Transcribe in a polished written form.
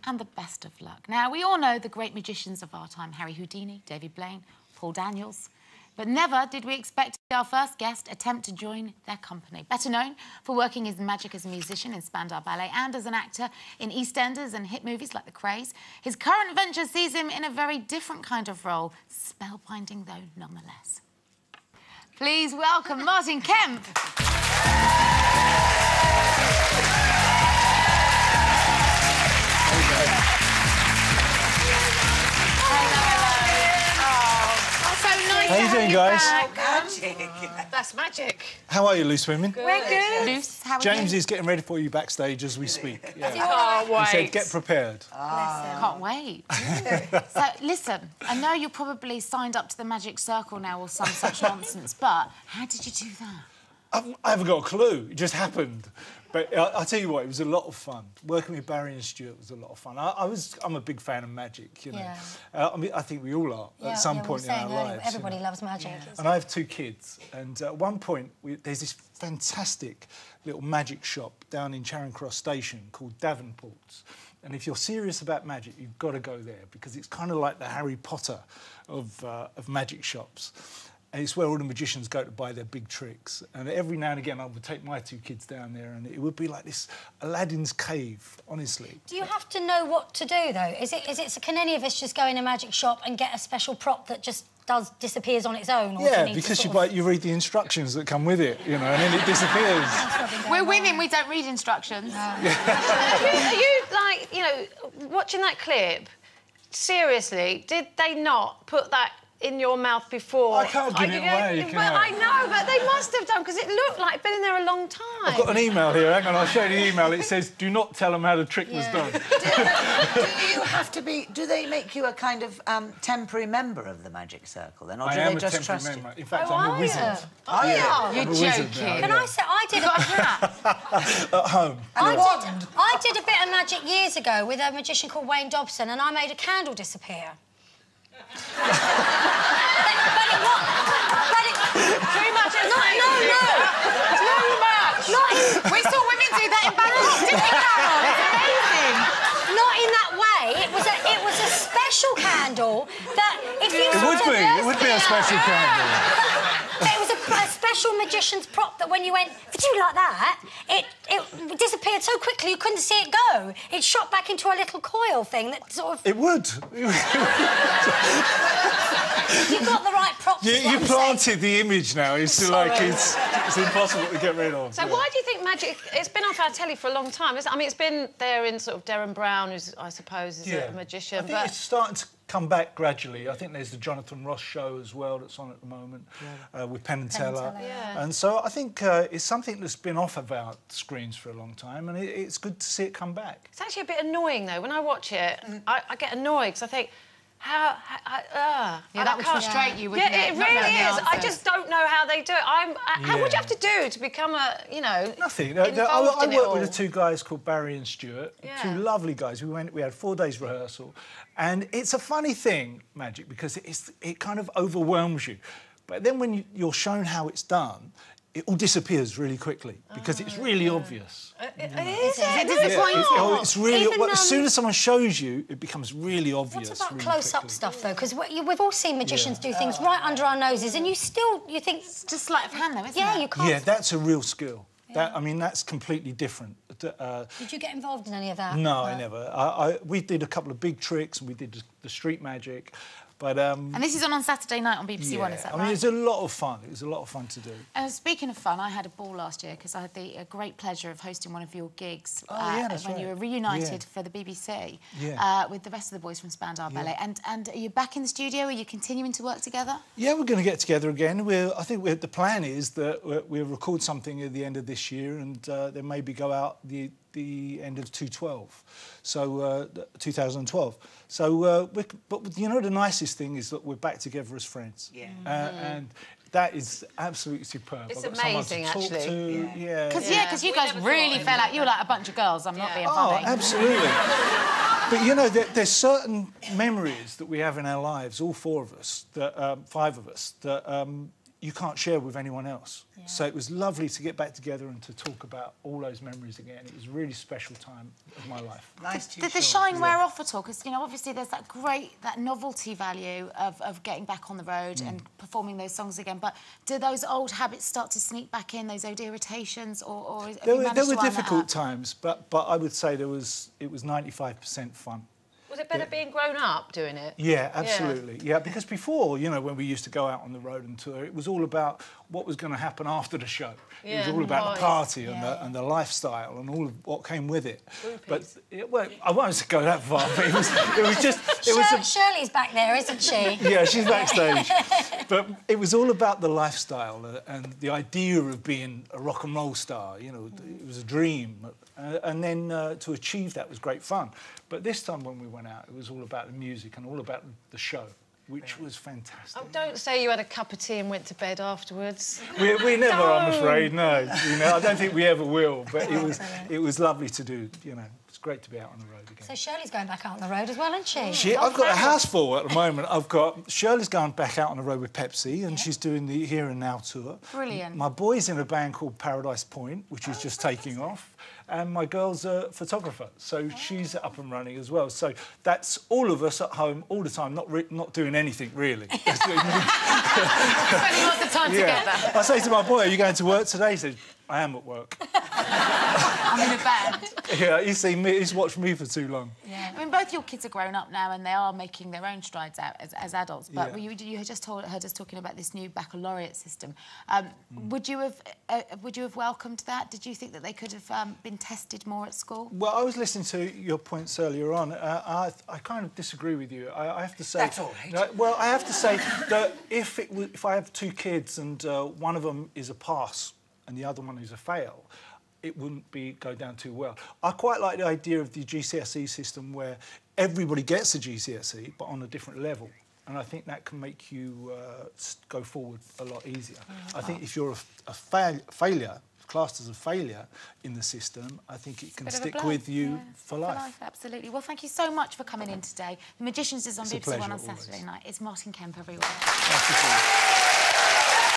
and the best of luck. Now, we all know the great magicians of our time, Harry Houdini, David Blaine, Paul Daniels, but never did we expect our first guest attempt to join their company. Better known for working his magic as a musician in Spandau Ballet and as an actor in EastEnders and hit movies like The Craze, his current venture sees him in a very different kind of role, spellbinding though nonetheless. Please welcome Martin Kemp. How you doing, guys? Magic. That's magic. How are you, loose women? Good. We're good. Loose, how are James you? is getting ready for you backstage as we speak. Yeah. Can't wait. He said, get prepared. Can't wait. So, listen, I know you're probably signed up to the Magic Circle now or some such nonsense, but how did you do that? I haven't got a clue. It just happened. But I'll tell you what, it was a lot of fun. Working with Barry and Stuart was a lot of fun. I'm a big fan of magic, you know. Yeah. I mean, I think we all are at some point in our lives. Everybody loves magic. Yeah. And I have 2 kids. And at one point, there's this fantastic little magic shop down in Charing Cross Station called Davenport's. And if you're serious about magic, you've got to go there because it's kind of like the Harry Potter of magic shops. And it's where all the magicians go to buy their big tricks. And every now and again, I would take my 2 kids down there and it would be like this Aladdin's cave, honestly. Do you have to know what to do, though? Can any of us just go in a magic shop and get a special prop that just disappears on its own? Or Yeah, because you read the instructions that come with it, you know, and then it disappears. We're women, we don't read instructions. Are you, like, you know, watching that clip, seriously, did they not put that in your mouth before? I can't give it away, can I? I know, but they must have done, because it looked like it'd been in there a long time. I've got an email here, hang on, I'll show you the email. It says, do not tell them how the trick was done. Do you have to be... Do they make you a kind of temporary member of the Magic Circle, then? Or do they just trust you? In fact, I'm a wizard. Oh, yeah. You're joking. Can I say, I did At home. I did a bit of magic years ago with a magician called Wayne Dobson, and I made a candle disappear. But it was... Too much. No. Too much. We saw women do that in Bangkok, didn't we, Carol? It's amazing. Not in that way. It was a special candle that if you... It would be a special candle. It was a special magician's prop that when you went like that, it disappeared so quickly you couldn't see it go. It shot back into a little coil thing that sort of... It would. You've got the right props. You planted the image now. It's like it's impossible to get rid of. So why do you think magic... It's been off our telly for a long time, isn't it? I mean, it's been there in sort of Derren Brown, who's, I suppose, is a magician. I think it's starting to come back gradually. I think there's the Jonathan Ross show as well that's on at the moment with Penn and Teller. Yeah. And so I think it's something that's been off of our screens for a long time, and it's good to see it come back. It's actually a bit annoying, though. When I watch it, I get annoyed, because I think... Yeah, that would frustrate you, wouldn't it? Yeah, it really is. I just don't know how they do it. How would you have to do to become a, you know... Nothing. I I worked with the 2 guys called Barry and Stuart, Yeah. 2 lovely guys. We had 4 days rehearsal, and it's a funny thing, magic, because it kind of overwhelms you. But then when you're shown how it's done, it all disappears really quickly because it's really obvious. It Is is. it disappointing? It's really... as soon as someone shows you, it becomes really obvious. What about really close-up quickly. stuff, though? Because we've all seen magicians do things right under our noses, and you think... It's just sleight of hand, though, isn't it? Yeah, you can't... Yeah, that's a real skill. I mean, that's completely different. Did you get involved in any of that? No, I never. We did a couple of big tricks, and we did the street magic. But, and this is on Saturday night on BBC One, is that right? I mean, it's a lot of fun. It was a lot of fun to do. Speaking of fun, I had a ball last year because I had the great pleasure of hosting one of your gigs when you were reunited for the BBC with the rest of the boys from Spandau Ballet. And are you back in the studio? Are you continuing to work together? Yeah, we're going to get together again. I think the plan is that we'll record something at the end of this year and then maybe go out the end of 2012. So, but you know, the nicest thing is that we're back together as friends. Yeah. And that is absolutely superb. It's I've got amazing, someone to talk actually. to. Because you guys really fell out. You were like a bunch of girls. I'm not being funny. Oh, absolutely. But, you know, there's certain memories that we have in our lives, all 4 of us, that, 5 of us, that you can't share with anyone else. Yeah. So it was lovely to get back together and to talk about all those memories again. It was a really special time of my life. Nice to Did the shine wear off at all? Because, you know, obviously there's that novelty value of getting back on the road and performing those songs again. But do those old habits start to sneak back in, those old irritations, or have you managed there were to iron difficult that out? times, but I would say it was 95% fun. Was it better being grown up doing it? Yeah, absolutely. Yeah, because before, you know, when we used to go out on the road and tour, it was all about what was going to happen after the show. It was all about the party and the lifestyle and all of what came with it. But well, I won't go that far. But it was just. Shirley's back there, isn't she? Yeah, she's backstage. But it was all about the lifestyle and the idea of being a rock and roll star. You know, it was a dream, and then to achieve that was great fun. But this time when we went out, it was all about the music and all about the show, which was fantastic. Oh, don't say you had a cup of tea and went to bed afterwards. We never, I'm afraid, no. You know, I don't think we ever will, but it was lovely to do, you know. It's great to be out on the road again. So Shirley's going back out on the road as well, isn't she? I've got a house full at the moment. Shirley's going back out on the road with Pepsi, and she's doing the Here and Now tour. Brilliant. My boy's in a band called Paradise Point, which is just taking off. And my girl's a photographer, so she's up and running as well. So that's all of us at home all the time, not doing anything really. Spending lots of time together. I say to my boy, "Are you going to work today?" He says, "I am at work." I'm in a band. Yeah, he's watched me for too long. Yeah, I mean, both your kids are grown up now and they are making their own strides out as adults. But you had just heard us talking about this new baccalaureate system. Would you have welcomed that? Did you think that they could have been tested more at school? Well, I was listening to your points earlier on. I kind of disagree with you. I have to say... That's all right. Well, I have to say that if I have two kids and one of them is a pass and the other one is a fail, it wouldn't go down too well. I quite like the idea of the GCSE system where everybody gets a GCSE, but on a different level. And I think that can make you go forward a lot easier. I think if you're a failure, classed as a failure in the system, I think it can stick with you for life. Absolutely. Well, thank you so much for coming in today. The Magicians is on BBC One on Saturday night. It's Martin Kemp, everyone.